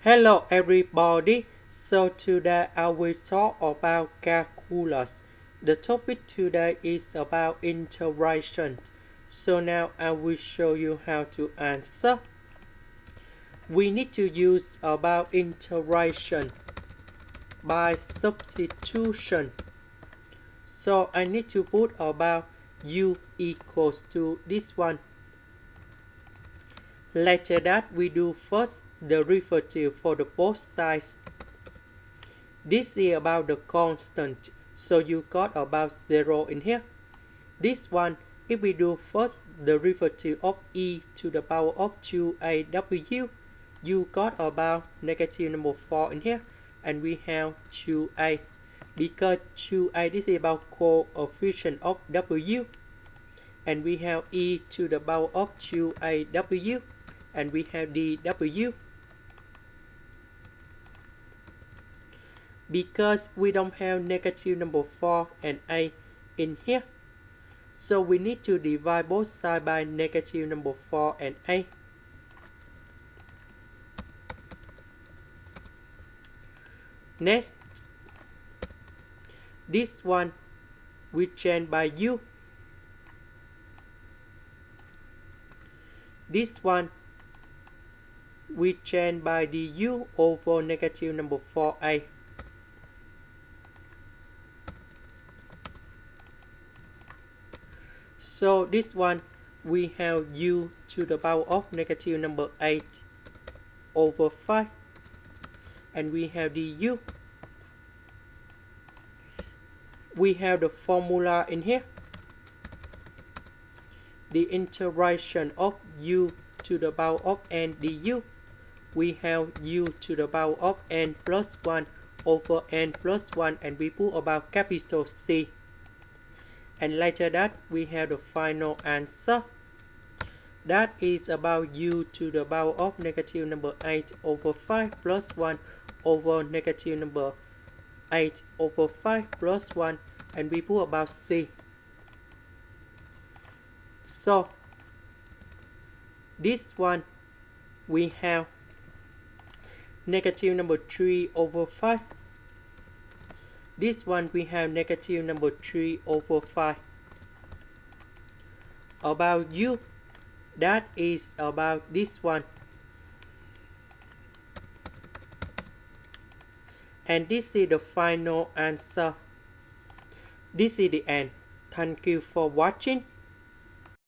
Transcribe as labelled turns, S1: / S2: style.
S1: Hello everybody, so today I will talk about calculus. The topic today is about integration. So now I will show you how to answer. We need to use about integration by substitution. So I need to put about u equals to this one. Later that we do first the derivative for the both sides. This is about the constant, so you got about 0 in here. This one, if we do first the derivative of e to the power of 2aw, you got about negative number 4 in here, and we have 2a. Because 2a, this is about coefficient of w, and we have e to the power of 2aw, and we have dw. Because we don't have negative number 4 and a in here, so we need to divide both sides by negative number 4 and a. Next, this one we change by u. This one we change by du over negative number 4a. So this one we have u to the power of negative number 8 over 5, and we have du. We have the formula in here. The integration of u to the power of n du. We have u to the power of n plus 1 over n plus 1, and we put about capital C. And later that we have the final answer. That is about u to the power of negative number 8 over 5 plus 1 over negative number 8 over 5 plus 1, and we put about C. So this one we have negative number 3 over 5. This one we have negative number 3 over 5. About u, that is about this one. And this is the final answer. This is the end. Thank you for watching.